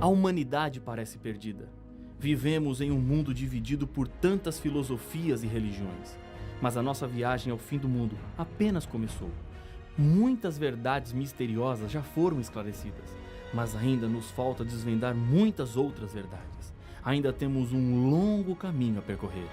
humanidade parece perdida. Vivemos em um mundo dividido por tantas filosofias e religiões. Mas a nossa viagem ao fim do mundo apenas começou. Muitas verdades misteriosas já foram esclarecidas, mas ainda nos falta desvendar muitas outras verdades. Ainda temos um longo caminho a percorrer.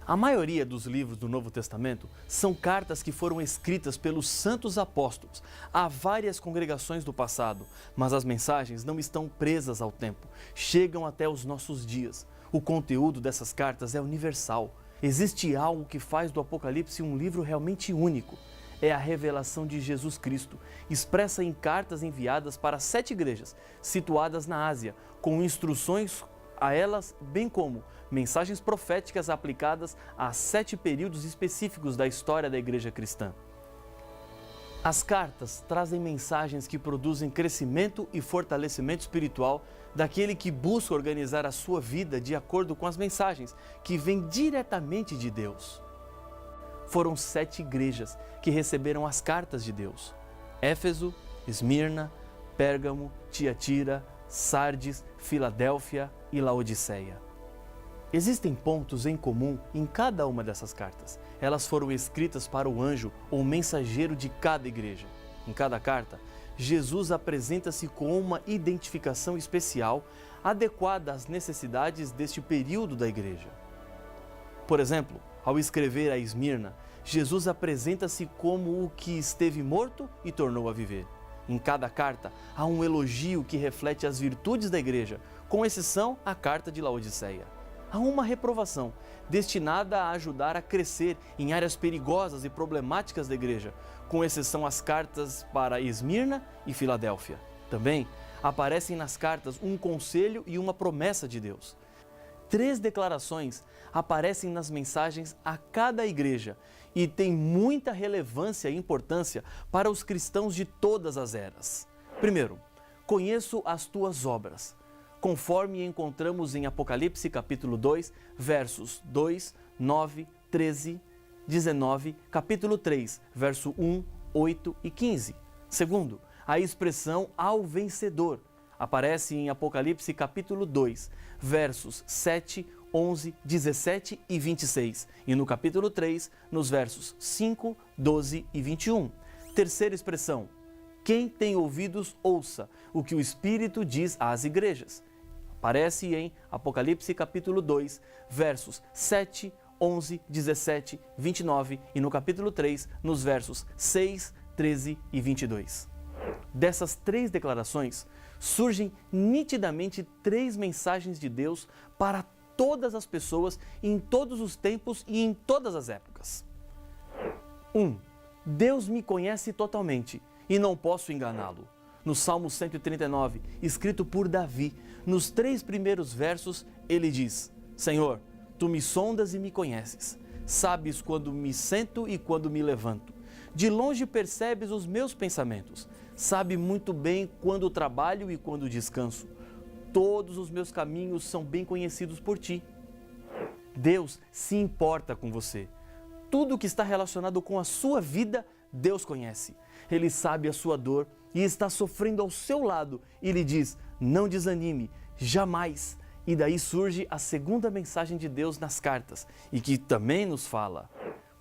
A maioria dos livros do Novo Testamento são cartas que foram escritas pelos santos apóstolos a várias congregações do passado, mas as mensagens não estão presas ao tempo, chegam até os nossos dias. O conteúdo dessas cartas é universal. Existe algo que faz do Apocalipse um livro realmente único. É a revelação de Jesus Cristo, expressa em cartas enviadas para 7 igrejas, situadas na Ásia, com instruções a elas, bem como mensagens proféticas aplicadas a 7 períodos específicos da história da igreja cristã. As cartas trazem mensagens que produzem crescimento e fortalecimento espiritual daquele que busca organizar a sua vida de acordo com as mensagens que vêm diretamente de Deus. Foram 7 igrejas que receberam as cartas de Deus: Éfeso, Esmirna, Pérgamo, Tiatira, Sardes, Filadélfia e Laodiceia. Existem pontos em comum em cada uma dessas cartas. Elas foram escritas para o anjo ou mensageiro de cada igreja. Em cada carta, Jesus apresenta-se com uma identificação especial adequada às necessidades deste período da igreja. Por exemplo, ao escrever a Esmirna, Jesus apresenta-se como o que esteve morto e tornou a viver. Em cada carta, há um elogio que reflete as virtudes da igreja, com exceção à carta de Laodiceia. Há uma reprovação, destinada a ajudar a crescer em áreas perigosas e problemáticas da igreja, com exceção às cartas para Esmirna e Filadélfia. Também aparecem nas cartas um conselho e uma promessa de Deus. 3 declarações aparecem nas mensagens a cada igreja e têm muita relevância e importância para os cristãos de todas as eras. Primeiro, conheço as tuas obras, conforme encontramos em Apocalipse capítulo 2, versos 2, 9, 13, 19, capítulo 3, verso 1, 8 e 15. Segundo, a expressão ao vencedor aparece em Apocalipse capítulo 2, versos 7, 11, 17 e 26, e no capítulo 3, nos versos 5, 12 e 21. Terceira expressão: quem tem ouvidos, ouça o que o Espírito diz às igrejas. Aparece em Apocalipse capítulo 2, versos 7, 11, 17, 29 e no capítulo 3, nos versos 6, 13 e 22. Dessas 3 declarações, surgem nitidamente 3 mensagens de Deus para todas as pessoas, em todos os tempos e em todas as épocas. 1. Deus me conhece totalmente e não posso enganá-lo. No Salmo 139, escrito por Davi, nos 3 primeiros versos, ele diz: Senhor, tu me sondas e me conheces. Sabes quando me sento e quando me levanto. De longe percebes os meus pensamentos. Sabe muito bem quando trabalho e quando descanso. Todos os meus caminhos são bem conhecidos por ti. Deus se importa com você. Tudo que está relacionado com a sua vida, Deus conhece. Ele sabe a sua dor e está sofrendo ao seu lado e lhe diz: não desanime, jamais. E daí surge a segunda mensagem de Deus nas cartas e que também nos fala: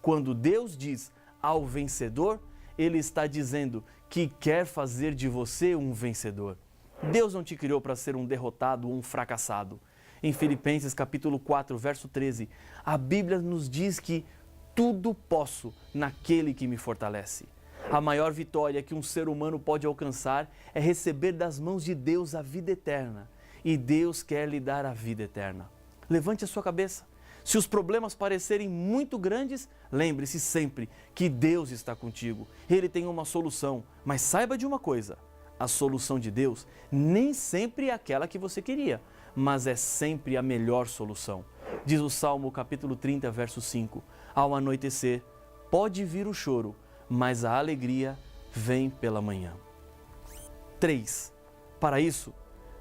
quando Deus diz ao vencedor, Ele está dizendo que quer fazer de você um vencedor. Deus não te criou para ser um derrotado ou um fracassado. Em Filipenses capítulo 4, verso 13, a Bíblia nos diz que tudo posso naquele que me fortalece. A maior vitória que um ser humano pode alcançar é receber das mãos de Deus a vida eterna. E Deus quer lhe dar a vida eterna. Levante a sua cabeça. Se os problemas parecerem muito grandes, lembre-se sempre que Deus está contigo. Ele tem uma solução, mas saiba de uma coisa: a solução de Deus nem sempre é aquela que você queria, mas é sempre a melhor solução. Diz o Salmo capítulo 30, verso 5, ao anoitecer, pode vir o choro, mas a alegria vem pela manhã. 3. Para isso,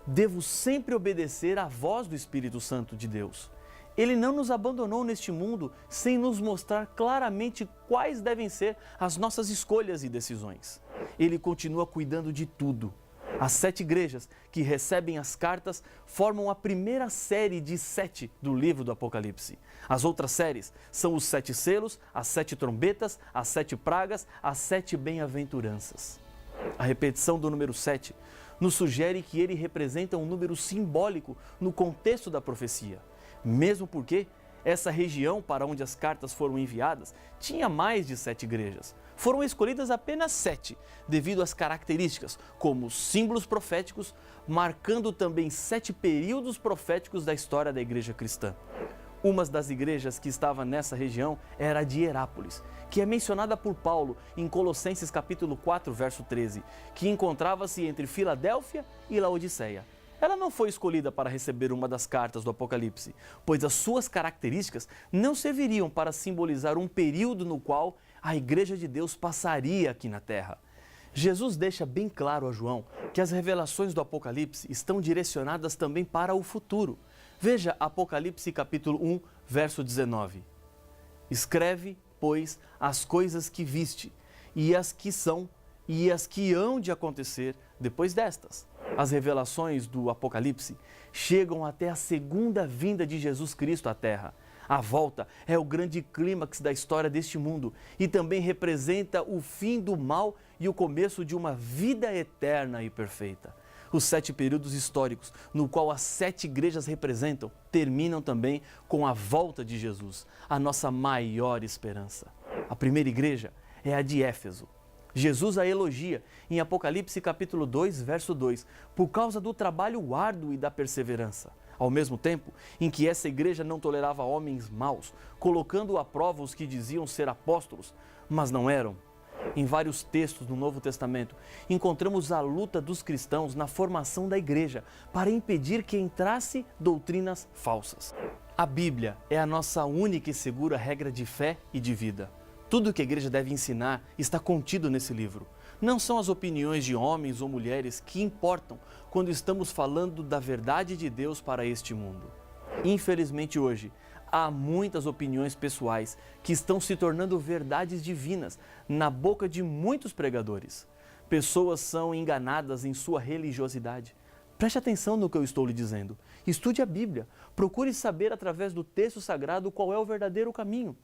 devo sempre obedecer à voz do Espírito Santo de Deus. Ele não nos abandonou neste mundo sem nos mostrar claramente quais devem ser as nossas escolhas e decisões. Ele continua cuidando de tudo. As 7 igrejas que recebem as cartas formam a primeira série de 7 do livro do Apocalipse. As outras séries são os 7 selos, as 7 trombetas, as 7 pragas, as 7 bem-aventuranças. A repetição do número 7 nos sugere que ele representa um número simbólico no contexto da profecia, mesmo porque essa região para onde as cartas foram enviadas tinha mais de 7 igrejas. Foram escolhidas apenas 7, devido às características, como símbolos proféticos, marcando também 7 períodos proféticos da história da igreja cristã. Uma das igrejas que estava nessa região era a de Herápolis, que é mencionada por Paulo em Colossenses capítulo 4, verso 13, que encontrava-se entre Filadélfia e Laodiceia. Ela não foi escolhida para receber uma das cartas do Apocalipse, pois as suas características não serviriam para simbolizar um período no qual a igreja de Deus passaria aqui na terra. Jesus deixa bem claro a João que as revelações do Apocalipse estão direcionadas também para o futuro. Veja Apocalipse capítulo 1, verso 19. Escreve, pois, as coisas que viste, e as que são, e as que hão de acontecer depois destas. As revelações do Apocalipse chegam até a segunda vinda de Jesus Cristo à Terra. A volta é o grande clímax da história deste mundo e também representa o fim do mal e o começo de uma vida eterna e perfeita. Os 7 períodos históricos, no qual as 7 igrejas representam, terminam também com a volta de Jesus, a nossa maior esperança. A primeira igreja é a de Éfeso. Jesus a elogia em Apocalipse capítulo 2, verso 2, por causa do trabalho árduo e da perseverança. Ao mesmo tempo em que essa igreja não tolerava homens maus, colocando à prova os que diziam ser apóstolos, mas não eram. Em vários textos do Novo Testamento, encontramos a luta dos cristãos na formação da igreja para impedir que entrasse doutrinas falsas. A Bíblia é a nossa única e segura regra de fé e de vida. Tudo o que a igreja deve ensinar está contido nesse livro. Não são as opiniões de homens ou mulheres que importam quando estamos falando da verdade de Deus para este mundo. Infelizmente hoje, há muitas opiniões pessoais que estão se tornando verdades divinas na boca de muitos pregadores. Pessoas são enganadas em sua religiosidade. Preste atenção no que eu estou lhe dizendo. Estude a Bíblia. Procure saber através do texto sagrado qual é o verdadeiro caminho.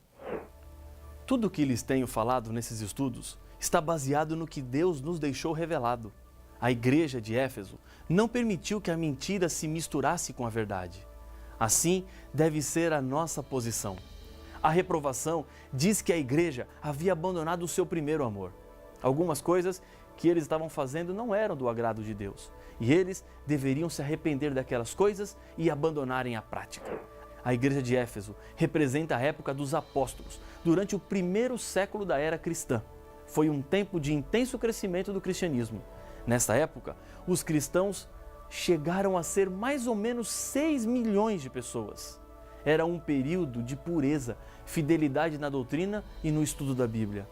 Tudo o que lhes tenho falado nesses estudos está baseado no que Deus nos deixou revelado. A igreja de Éfeso não permitiu que a mentira se misturasse com a verdade. Assim deve ser a nossa posição. A reprovação diz que a igreja havia abandonado o seu primeiro amor. Algumas coisas que eles estavam fazendo não eram do agrado de Deus, e eles deveriam se arrepender daquelas coisas e abandonarem a prática. A igreja de Éfeso representa a época dos apóstolos, durante o primeiro século da era cristã. Foi um tempo de intenso crescimento do cristianismo. Nessa época, os cristãos chegaram a ser mais ou menos 6 milhões de pessoas. Era um período de pureza, fidelidade na doutrina e no estudo da Bíblia.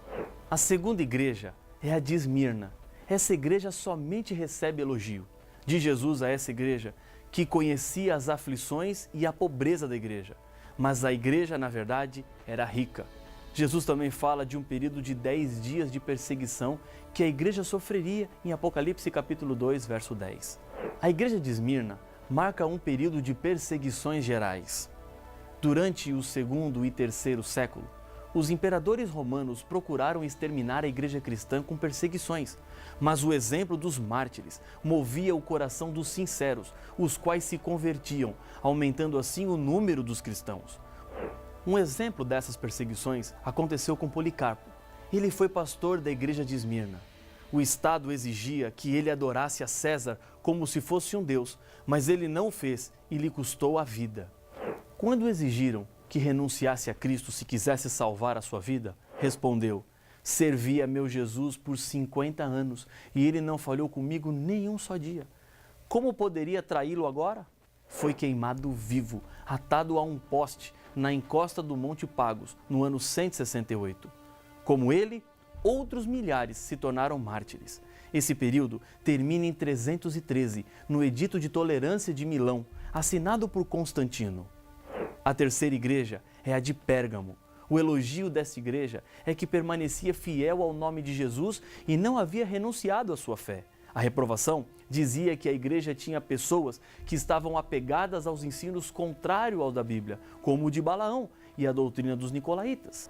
A segunda igreja é a de Esmirna. Essa igreja somente recebe elogio. De Jesus a essa igreja, que conhecia as aflições e a pobreza da igreja. Mas a igreja, na verdade, era rica. Jesus também fala de um período de 10 dias de perseguição que a igreja sofreria em Apocalipse capítulo 2, verso 10. A igreja de Esmirna marca um período de perseguições gerais. Durante o segundo e terceiro século, os imperadores romanos procuraram exterminar a igreja cristã com perseguições, mas o exemplo dos mártires movia o coração dos sinceros, os quais se convertiam, aumentando assim o número dos cristãos. Um exemplo dessas perseguições aconteceu com Policarpo. Ele foi pastor da igreja de Esmirna. O Estado exigia que ele adorasse a César como se fosse um deus, mas ele não o fez e lhe custou a vida. Quando exigiram que renunciasse a Cristo se quisesse salvar a sua vida, respondeu: servi a meu Jesus por 50 anos e ele não falhou comigo nem um só dia. Como poderia traí-lo agora? foi queimado vivo, atado a um poste na encosta do Monte Pagos, no ano 168. Como ele, outros milhares se tornaram mártires. Esse período termina em 313, no Edito de Tolerância de Milão, assinado por Constantino. A terceira igreja é a de Pérgamo. O elogio dessa igreja é que permanecia fiel ao nome de Jesus e não havia renunciado à sua fé. A reprovação dizia que a igreja tinha pessoas que estavam apegadas aos ensinos contrários ao da Bíblia, como o de Balaão e a doutrina dos nicolaítas.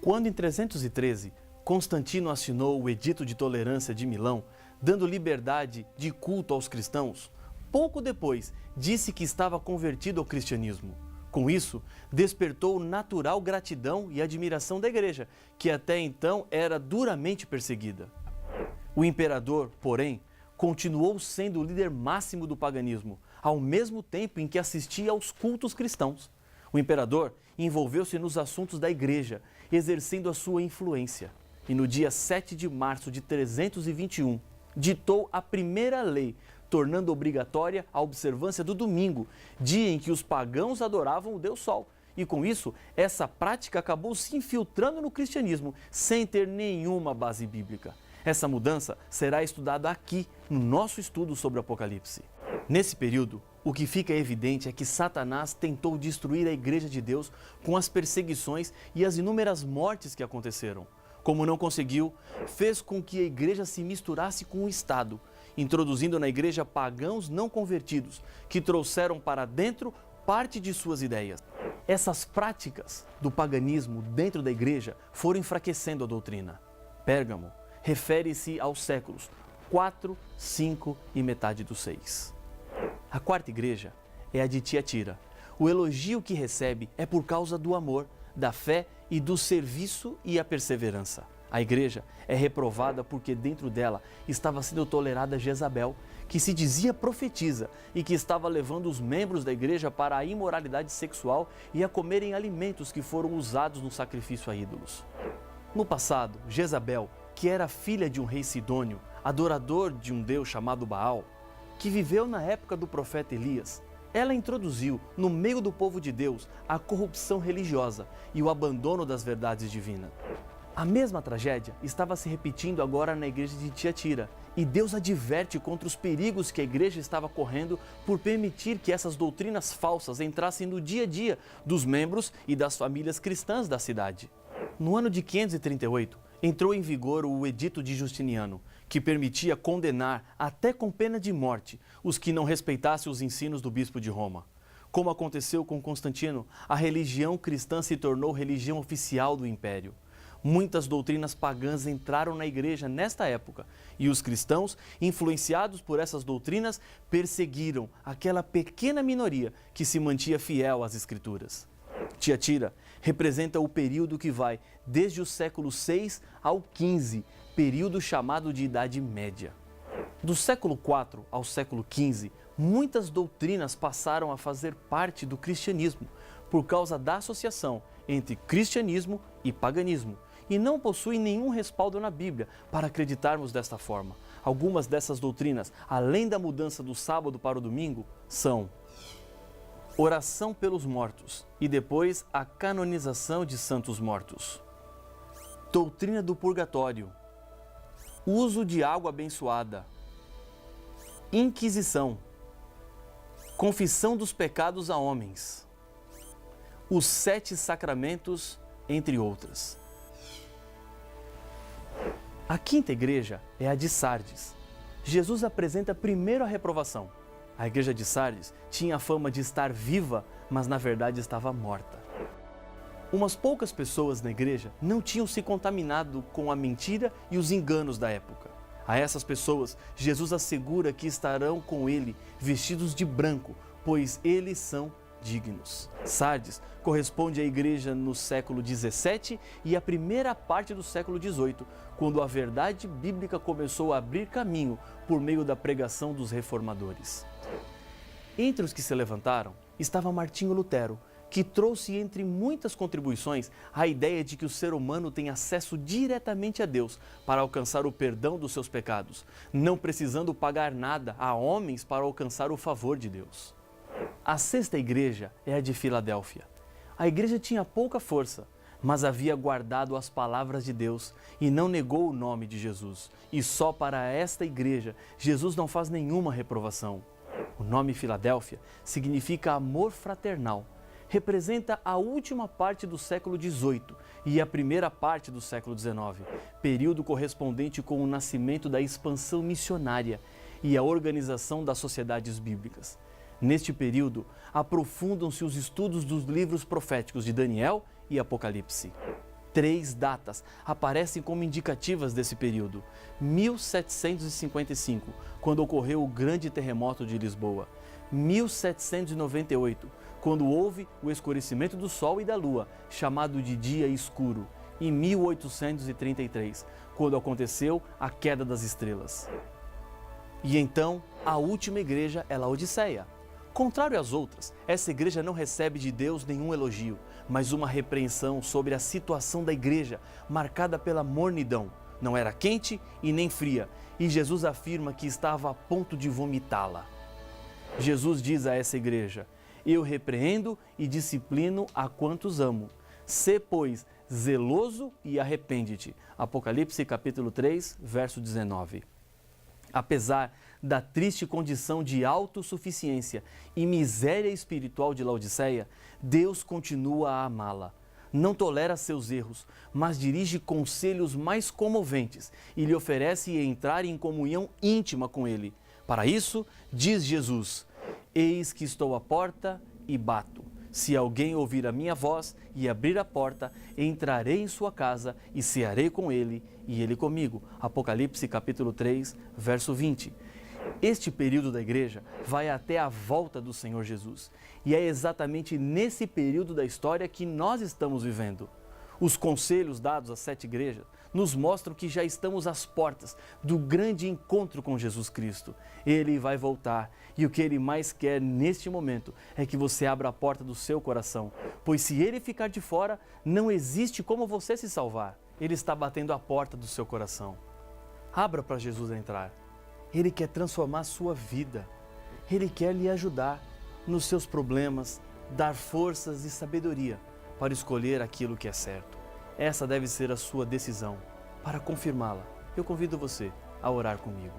Quando em 313, Constantino assinou o Edito de Tolerância de Milão, dando liberdade de culto aos cristãos, pouco depois disse que estava convertido ao cristianismo. Com isso, despertou natural gratidão e admiração da igreja, que até então era duramente perseguida. O imperador, porém, continuou sendo o líder máximo do paganismo, ao mesmo tempo em que assistia aos cultos cristãos. O imperador envolveu-se nos assuntos da igreja, exercendo a sua influência. E no dia 7 de março de 321, ditou a primeira lei, tornando obrigatória a observância do domingo, dia em que os pagãos adoravam o Deus Sol. E com isso, essa prática acabou se infiltrando no cristianismo, sem ter nenhuma base bíblica. Essa mudança será estudada aqui, no nosso estudo sobre o Apocalipse. Nesse período, o que fica evidente é que Satanás tentou destruir a Igreja de Deus com as perseguições e as inúmeras mortes que aconteceram. Como não conseguiu, fez com que a Igreja se misturasse com o Estado, introduzindo na Igreja pagãos não convertidos, que trouxeram para dentro parte de suas ideias. Essas práticas do paganismo dentro da Igreja foram enfraquecendo a doutrina. Pérgamo refere-se aos séculos 4, 5 e metade do 6. A quarta igreja é a de Tiatira. O elogio que recebe é por causa do amor, da fé e do serviço e a perseverança. A igreja é reprovada porque dentro dela estava sendo tolerada Jezabel, que se dizia profetisa e que estava levando os membros da igreja para a imoralidade sexual e a comerem alimentos que foram usados no sacrifício a ídolos. No passado, Jezabel, que era filha de um rei sidônio, adorador de um deus chamado Baal, que viveu na época do profeta Elias, ela introduziu no meio do povo de Deus a corrupção religiosa e o abandono das verdades divinas. A mesma tragédia estava se repetindo agora na igreja de Tiatira, e Deus adverte contra os perigos que a igreja estava correndo por permitir que essas doutrinas falsas entrassem no dia a dia dos membros e das famílias cristãs da cidade. No ano de 538, entrou em vigor o Edito de Justiniano, que permitia condenar, até com pena de morte, os que não respeitassem os ensinos do bispo de Roma. Como aconteceu com Constantino, a religião cristã se tornou religião oficial do império. Muitas doutrinas pagãs entraram na igreja nesta época, e os cristãos, influenciados por essas doutrinas, perseguiram aquela pequena minoria que se mantinha fiel às Escrituras. Tiatira representa o período que vai desde o século 6 ao 15, período chamado de Idade Média. Do século 4 ao século 15, muitas doutrinas passaram a fazer parte do cristianismo por causa da associação entre cristianismo e paganismo, e não possuem nenhum respaldo na Bíblia para acreditarmos desta forma. Algumas dessas doutrinas, além da mudança do sábado para o domingo, são oração pelos mortos e depois a canonização de santos mortos, doutrina do purgatório, uso de água abençoada, inquisição, confissão dos pecados a homens, os 7 sacramentos, entre outras. A quinta igreja é a de Sardes. Jesus apresenta primeiro a reprovação. A igreja de Sardes tinha a fama de estar viva, mas na verdade estava morta. Umas poucas pessoas na igreja não tinham se contaminado com a mentira e os enganos da época. A essas pessoas, Jesus assegura que estarão com ele vestidos de branco, pois eles são dignos. Sardes corresponde à igreja no século 17 e à primeira parte do século 18, quando a verdade bíblica começou a abrir caminho por meio da pregação dos reformadores. Entre os que se levantaram estava Martinho Lutero, que trouxe entre muitas contribuições a ideia de que o ser humano tem acesso diretamente a Deus para alcançar o perdão dos seus pecados, não precisando pagar nada a homens para alcançar o favor de Deus. A sexta igreja é a de Filadélfia. A igreja tinha pouca força, mas havia guardado as palavras de Deus e não negou o nome de Jesus. E só para esta igreja, Jesus não faz nenhuma reprovação. O nome Filadélfia significa amor fraternal. Representa a última parte do século XVIII e a primeira parte do século XIX, período correspondente com o nascimento da expansão missionária e a organização das sociedades bíblicas. Neste período, aprofundam-se os estudos dos livros proféticos de Daniel e Apocalipse. 3 datas aparecem como indicativas desse período. 1755, quando ocorreu o grande terremoto de Lisboa. 1798, quando houve o escurecimento do Sol e da Lua, chamado de Dia Escuro. E 1833, quando aconteceu a queda das estrelas. E então, a última igreja é Laodiceia. Contrário às outras, essa igreja não recebe de Deus nenhum elogio, mas uma repreensão sobre a situação da igreja, marcada pela mornidão. Não era quente e nem fria, e Jesus afirma que estava a ponto de vomitá-la. Jesus diz a essa igreja: eu repreendo e disciplino a quantos amo. Sê, pois, zeloso e arrepende-te. Apocalipse capítulo 3, verso 19. Apesar da triste condição de autossuficiência e miséria espiritual de Laodiceia, Deus continua a amá-la. Não tolera seus erros, mas dirige conselhos mais comoventes e lhe oferece entrar em comunhão íntima com Ele. Para isso, diz Jesus: eis que estou à porta e bato. Se alguém ouvir a minha voz e abrir a porta, entrarei em sua casa e cearei com ele e ele comigo. Apocalipse capítulo 3, verso 20. Este período da igreja vai até a volta do Senhor Jesus. E é exatamente nesse período da história que nós estamos vivendo. Os conselhos dados às 7 igrejas nos mostram que já estamos às portas do grande encontro com Jesus Cristo. Ele vai voltar e o que Ele mais quer neste momento é que você abra a porta do seu coração, pois se Ele ficar de fora, não existe como você se salvar. Ele está batendo a porta do seu coração. Abra para Jesus entrar. Ele quer transformar a sua vida. Ele quer lhe ajudar nos seus problemas, dar forças e sabedoria para escolher aquilo que é certo. Essa deve ser a sua decisão. Para confirmá-la, eu convido você a orar comigo.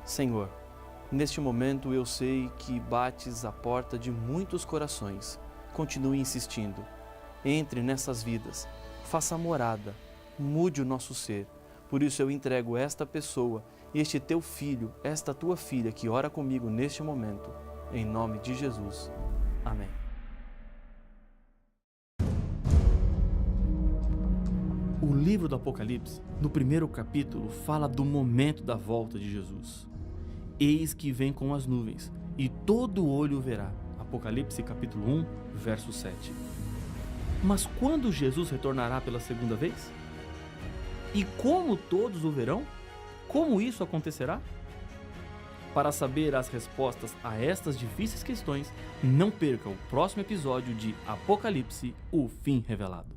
Senhor, neste momento eu sei que bates a porta de muitos corações. Continue insistindo. Entre nessas vidas, faça morada, mude o nosso ser. Por isso eu entrego esta pessoa, este teu filho, esta tua filha que ora comigo neste momento. Em nome de Jesus. Amém. O livro do Apocalipse, no primeiro capítulo, fala do momento da volta de Jesus. Eis que vem com as nuvens, e todo olho o verá. Apocalipse capítulo 1, verso 7. Mas quando Jesus retornará pela segunda vez? E como todos o verão? Como isso acontecerá? Para saber as respostas a estas difíceis questões, não perca o próximo episódio de Apocalipse, o fim revelado.